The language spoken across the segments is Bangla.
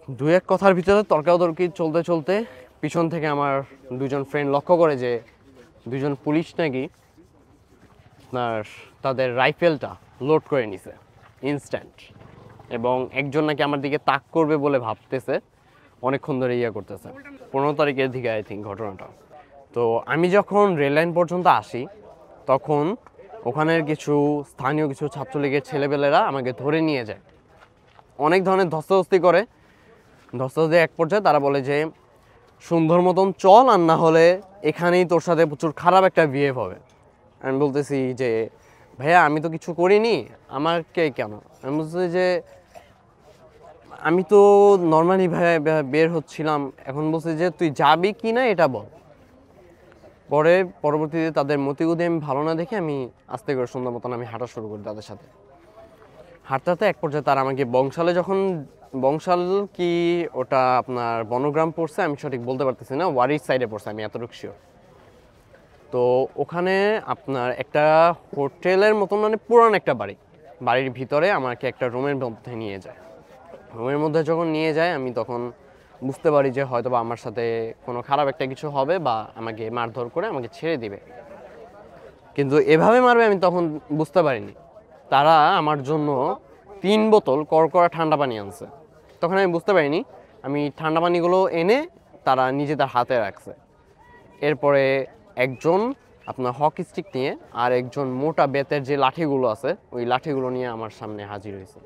দুই এক কথার ভিতরে তর্কাতর্কি চলতে চলতে পিছন থেকে আমার দুজন ফ্রেন্ড লক্ষ্য করে যে দুজন পুলিশ নাকি আপনার তাদের রাইফেলটা লোড করে নিছে ইনস্ট্যান্ট, এবং একজন নাকি আমার দিকে তাক করবে বলে ভাবতেছে, অনেকক্ষণ ধরে করতেছে। 15 তারিখের দিকে আই থিঙ্ক ঘটনাটা। তো আমি যখন রেল লাইন পর্যন্ত আসি তখন ওখানের কিছু স্থানীয় কিছু ছাত্রলীগের ছেলেপেলেরা আমাকে ধরে নিয়ে যায়, অনেক ধরনের ধস্তাধস্তি করে। ধস্তাধস্তি এক পর্যায়ে তারা বলে যে সুন্দর মতন চল, আর না হলে এখানেই তোর সাথে প্রচুর খারাপ একটা বিহেভ হবে। আমি বলতেছি যে ভাইয়া আমি তো কিছু করিনি, আমাকে কেন? আমি বলতেছি যে আমি তো নর্মালি বের হচ্ছিলাম। এখন বলছি যে তুই যাবি কি না এটা বল। পরে পরবর্তীতে তাদের মতিগতি আমি ভালো না দেখে আমি আস্তে করে সুন্দর মতন আমি হাঁটা শুরু করি তাদের সাথে। হাঁটতে হাঁটতে এক পর্যায়ে তারা আমাকে বংশালে, যখন বংশাল কি ওটা আপনার বনগ্রাম পড়ছে আমি সঠিক বলতে পারতেছি না, ওয়ারির সাইডে পড়ছে আমি এতটুকু শিওর। তো ওখানে আপনার একটা হোটেলের মতন, মানে পুরান একটা বাড়ির ভিতরে আমাকে একটা রুমের মধ্যে নিয়ে যায়। রুমের মধ্যে যখন নিয়ে যায় আমি তখন বুঝতে পারি যে হয়তো বা আমার সাথে কোনো খারাপ একটা কিছু হবে বা আমাকে মারধর করে আমাকে ছেড়ে দিবে। কিন্তু এভাবে মারবে আমি তখন বুঝতে পারিনি। তারা আমার জন্য 3 বোতল কড়কড়া ঠান্ডা পানি আনছে। তখন আমি বুঝতে পারিনি, আমি ঠান্ডা পানিগুলো এনে তারা নিজেদের হাতে রাখছে। এরপরে একজন আপনার হকি স্টিক নিয়ে আর একজন মোটা বেতের যে লাঠিগুলো আছে ওই লাঠিগুলো নিয়ে আমার সামনে হাজির হয়েছে।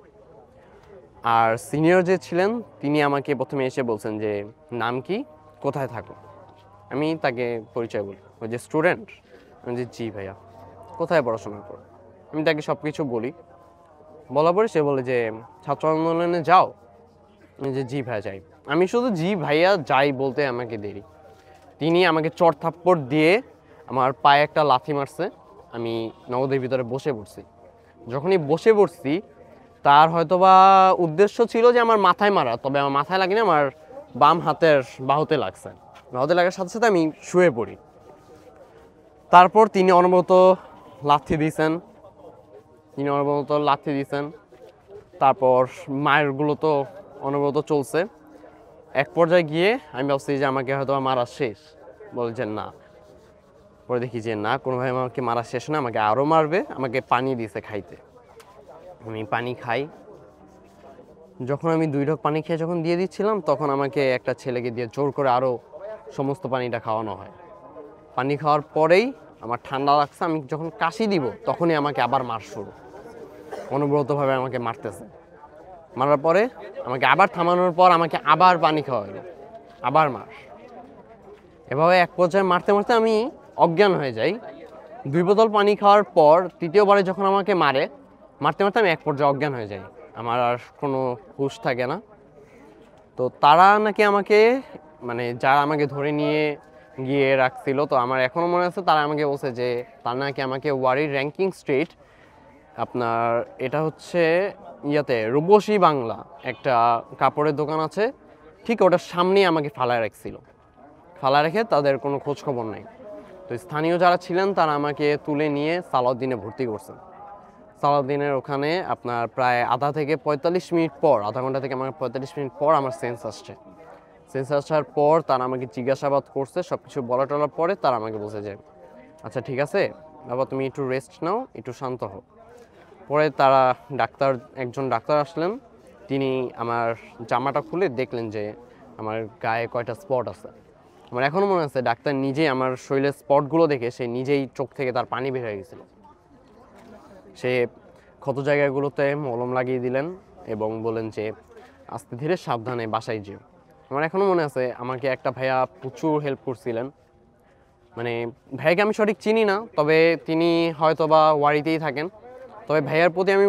আর সিনিয়র যে ছিলেন তিনি আমাকে প্রথমে এসে বলছেন যে নাম কি, কোথায় থাকো। আমি তাকে পরিচয় বলি, ওই যে স্টুডেন্ট। আমি যে জি ভাইয়া। কোথায় পড়াশোনা করো? আমি তাকে সব কিছু বলি। বলার পরে সে বলে যে ছাত্র আন্দোলনে যাও। আমি যে জি ভাইয়া যাই। আমি শুধু জি ভাইয়া যাই বলতে আমাকে দেরি, তিনি আমাকে চড় থাপ্পড় দিয়ে আমার পায়ে একটা লাথি মারছে। আমি নগদের ভিতরে বসে পড়ছি। যখনই বসে পড়ছি তার হয়তোবা উদ্দেশ্য ছিল যে আমার মাথায় মারা, তবে আমার মাথায় লাগেনি, আমার বাম হাতের বাহুতে লাগছে। বাহুতে লাগার সাথে সাথে আমি শুয়ে পড়ি। তারপর তিনি অনবরত লাথি দিয়েছেন। তারপর মায়েরগুলো তো অনবরত চলছে। এক পর্যায়ে গিয়ে আমি ভাবছি যে আমাকে হয়তো মারা শেষ। বলছেন না। পরে দেখি যে না, কোনোভাবে আমাকে মারা শেষ না, আমাকে আরও মারবে। আমাকে পানি দিয়েছে খাইতে। আমি পানি খাই। যখন আমি 2 ঢোক পানি খেয়ে যখন দিয়ে দিচ্ছিলাম তখন আমাকে একটা ছেলেকে দিয়ে জোর করে আরও সমস্ত পানিটা খাওয়ানো হয়। পানি খাওয়ার পরেই আমার ঠান্ডা লাগছে, আমি যখন কাশি দিব তখনই আমাকে আবার মার শুরু। অনবরতভাবে আমাকে মারতেছে। মারার পরে আমাকে আবার থামানোর পর আমাকে আবার পানি খাওয়ালো, আবার মার। এভাবে এক পর্যায়ে মারতে মারতে আমি অজ্ঞান হয়ে যাই। 2 বোতল পানি খাওয়ার পর তৃতীয়বারে যখন আমাকে মারতে মারতে আমি এক পর্যায়ে অজ্ঞান হয়ে যাই, আমার আর কোনো হুঁশ থাকে না। তো তারা নাকি আমাকে, মানে যারা আমাকে ধরে নিয়ে গিয়ে রাখছিল, তো আমার এখনও মনে আছে তারা আমাকে বলছে যে তারা নাকি আমাকে ওয়ারির র্যাঙ্কিং স্ট্রিট, আপনার এটা হচ্ছে রূপসী বাংলা একটা কাপড়ের দোকান আছে, ঠিক ওটার সামনেই আমাকে ফালায় রেখে তাদের কোনো খোঁজ খবর নেই। তো স্থানীয় যারা ছিলেন তারা আমাকে তুলে নিয়ে সালাউদ্দিনে ভর্তি করছেন। সালাউদ্দিনের ওখানে আপনার প্রায় আধা ঘন্টা থেকে আমার 45 মিনিট পর আমার সেন্স আসার পর তারা আমাকে জিজ্ঞাসাবাদ করছে, সব কিছু বলা টলার পরে তারা আমাকে বলছে যে আচ্ছা ঠিক আছে বাবা, তুমি একটু রেস্ট নাও, একটু শান্ত হও। পরে তারা একজন ডাক্তার আসলেন। তিনি আমার জামাটা খুলে দেখলেন যে আমার গায়ে কয়টা স্পট আছে। আমার এখনও মনে আছে ডাক্তার নিজেই আমার শরীরের স্পটগুলো দেখে সে নিজেই চোখ থেকে তার পানি বের হয়ে গেছিল। সে ক্ষত জায়গাগুলোতে মলম লাগিয়ে দিলেন এবং বলেন যে আস্তে ধীরে সাবধানে বাসায় যেও। আমার এখনও মনে আছে আমাকে একটা ভাইয়া প্রচুর হেল্প করছিলেন। মানে ভাইয়াকে আমি সঠিক চিনি না, তবে তিনি হয়তো বা ওয়ারিতেই থাকেন। তবে ভাইয়ার প্রতি আমি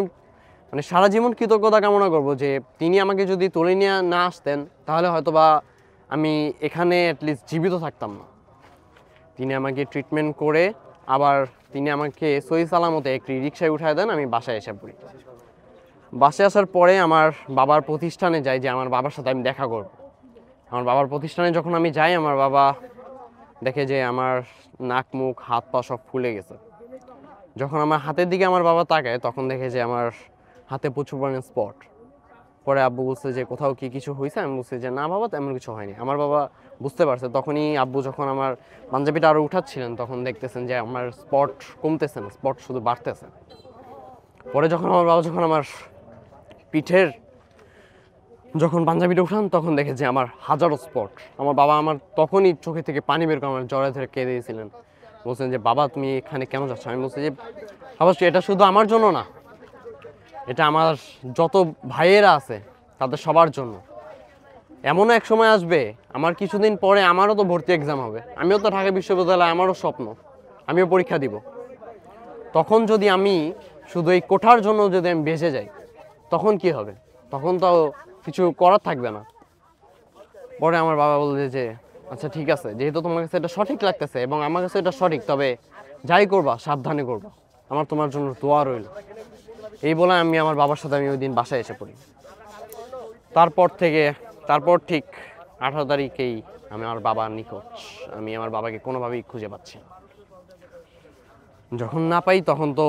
মানে সারা জীবন কৃতজ্ঞতা কামনা করব যে তিনি আমাকে যদি তুলে নিয়ে না আসতেন তাহলে হয়তো বা আমি এখানে অ্যাটলিস্ট জীবিত থাকতাম না। তিনি আমাকে ট্রিটমেন্ট করে আবার তিনি আমাকে সহি সালামতে একটি রিক্সায় উঠায় দেন। আমি বাসায় এসে পড়ি। বাসায় আসার পরে আমার বাবার প্রতিষ্ঠানে যাই, যে আমার বাবার সাথে আমি দেখা করব। আমার বাবার প্রতিষ্ঠানে যখন আমি যাই আমার বাবা দেখে যে আমার নাক মুখ হাত পা সব ফুলে গেছে। যখন আমার হাতের দিকে আমার বাবা তাকায় তখন দেখে যে আমার হাতে প্রচুর পরিমাণে স্পট। পরে আব্বু বলছে যে কোথাও কি কিছু হয়েছে, আমি বলছি যে না বাবা তেমন কিছু হয়নি। আমার বাবা বুঝতে পারছে। তখনই আব্বু যখন আমার পাঞ্জাবিটা আরও উঠাচ্ছিলেন তখন দেখতেছেন যে আমার স্পট কমতেছে না, স্পট শুধু বাড়তেছে। পরে যখন আমার বাবা যখন আমার পিঠের যখন পাঞ্জাবিটা উঠান তখন দেখে যে আমার হাজারো স্পট। আমার বাবা আমার তখনই চোখে থেকে পানি বের করে আমার জড়ে ধরে কেঁদে দিয়েছিলেন, বলছেন যে বাবা তুমি এখানে কেন যাচ্ছ? আমি বলছি যে অবশ্যই এটা শুধু আমার জন্য না, এটা আমার যত ভাইয়েরা আছে তাদের সবার জন্য। এমনও এক সময় আসবে আমার কিছুদিন পরে আমারও তো ভর্তি এক্সাম হবে, আমিও তো ঢাকা বিশ্ববিদ্যালয়ে, আমারও স্বপ্ন, আমিও পরীক্ষা দিব। তখন যদি আমি শুধু এই কোঠার জন্য যদি আমি বেঁচে যাই তখন কি হবে? তখন তো কিছু করার থাকবে না। পরে আমার বাবা বলছে যে আচ্ছা ঠিক আছে, যেহেতু তোমার কাছে এটা সঠিক লাগতেছে এবং আমার কাছে এটা সঠিক, তবে যাই করবা সাবধানে করবা, আমার তোমার জন্য দোয়া রইল। এই বলে আমি আমার বাবার সাথে আমি ওই দিন বাসায় এসে পড়ি। তারপর ঠিক 18 তারিখেই আমি আমার বাবার নিখোঁজ। আমি আমার বাবাকে কোনোভাবেই খুঁজে পাচ্ছি না। যখন না পাই তখন তো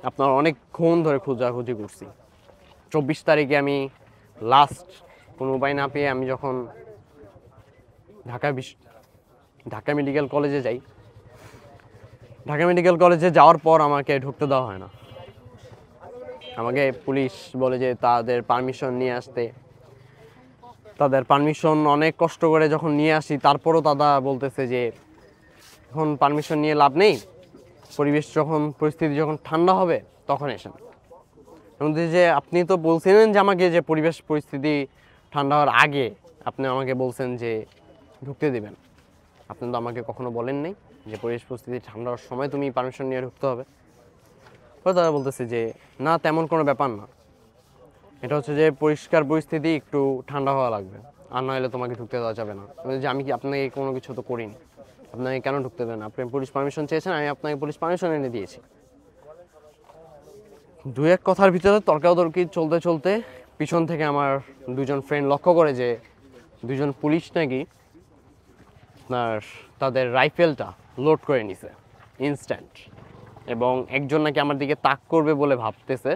আপনার অনেকক্ষণ ধরে খোঁজাখুঁজি করছি। 24 তারিখে আমি লাস্ট কোনো উপায় না পেয়ে আমি যখন ঢাকা মেডিকেল কলেজে যাই, ঢাকা মেডিকেল কলেজে যাওয়ার পর আমাকে ঢুকতে দেওয়া হয় না। আমাকে পুলিশ বলে যে তাদের পারমিশন নিয়ে আসতে। তাদের পারমিশন অনেক কষ্ট করে যখন নিয়ে আসি তারপরও দাদা বলতেছে যে এখন পারমিশন নিয়ে লাভ নেই, পরিস্থিতি যখন ঠান্ডা হবে তখন এসেন। এমনকি যে আপনি তো বলছিলেন যে আমাকে যে পরিস্থিতি ঠান্ডা হওয়ার আগে আপনি আমাকে বলছেন যে ঢুকতে দিবেন, আপনি তো আমাকে কখনো বলেন নাই যে পরিস্থিতি ঠান্ডা হওয়ার সময় তুমি পারমিশন নিয়ে ঢুকতে হবে। পরে তারা বলতেছে যে না তেমন কোনো ব্যাপার না, এটা হচ্ছে যে পরিষ্কার পরিস্থিতি, একটু ঠান্ডা হওয়া লাগবে, আর নইলে তোমাকে ঢুকতে দেওয়া যাবে না। যে আমি কি আপনাকে কোনো কিছু তো করিনি, আপনাকে কেন ঢুকতে দেবেন? আপনি পুলিশ পারমিশন চেয়েছেন, আমি আপনাকে পুলিশ পারমিশন এনে দিয়েছি। দু এক কথার ভিতরে তর্কাতর্কি চলতে চলতে পিছন থেকে আমার দুজন ফ্রেন্ড লক্ষ্য করে যে দুজন পুলিশ নাকি আপনার তাদের রাইফেলটা লোড করে নিছে ইনস্ট্যান্ট, এবং একজন নাকি আমার দিকে তাক করবে বলে ভাবতেছে,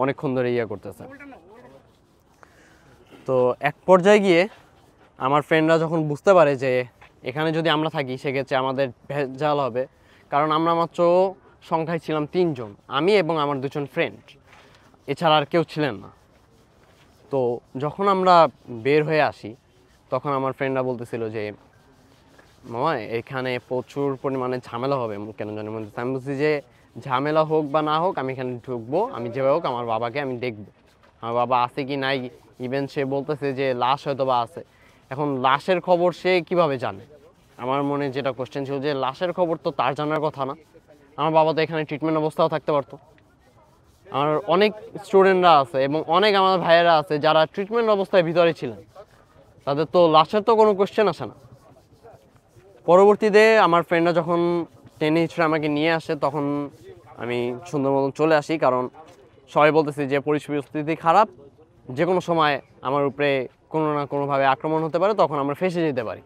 অনেকক্ষণ ধরে করতেছে। তো এক পর্যায়ে গিয়ে আমার ফ্রেন্ডরা যখন বুঝতে পারে যে এখানে যদি আমরা থাকি সেক্ষেত্রে আমাদের ভেজাল হবে, কারণ আমরা মাত্র সংখ্যায় ছিলাম 3 জন, আমি এবং আমার দুজন ফ্রেন্ড, এছাড়া আর কেউ ছিলেন না। তো যখন আমরা বের হয়ে আসি তখন আমার ফ্রেন্ডরা বলতেছিল যে মামা এখানে প্রচুর পরিমাণে ঝামেলা হবে, কেন জানি মনে হচ্ছে। আমি বলছি যে ঝামেলা হোক বা না হোক আমি এখানে ঢুকবো, আমি যেভাবে হোক আমার বাবাকে আমি দেখবো, আমার বাবা আছে কি নাই। ইভেন সে বলতেছে যে লাশ হয়তো বা আছে। এখন লাশের খবর সে কিভাবে জানে? আমার মনে যেটা কোশ্চেন ছিল যে লাশের খবর তো তার জানার কথা না, আমার বাবা তো এখানে ট্রিটমেন্ট অবস্থাও থাকতে পারতো। আমার অনেক স্টুডেন্টরা আছে এবং অনেক আমার ভাইয়েরা আছে যারা ট্রিটমেন্ট অবস্থায় ভিতরে ছিলেন, তাদের তো লাশের তো কোনো কোশ্চেন আসে না। পরবর্তীতে আমার ফ্রেন্ডরা যখন টেনে হিচড়ে আমাকে নিয়ে আসে তখন আমি সুন্দর মতন চলে আসি, কারণ সবাই বলতেছে যে পরিস্থিতি খারাপ, যে কোনো সময় আমার উপরে কোনো না কোনোভাবে আক্রমণ হতে পারে, তখন আমরা ফেঁসে যেতে পারি।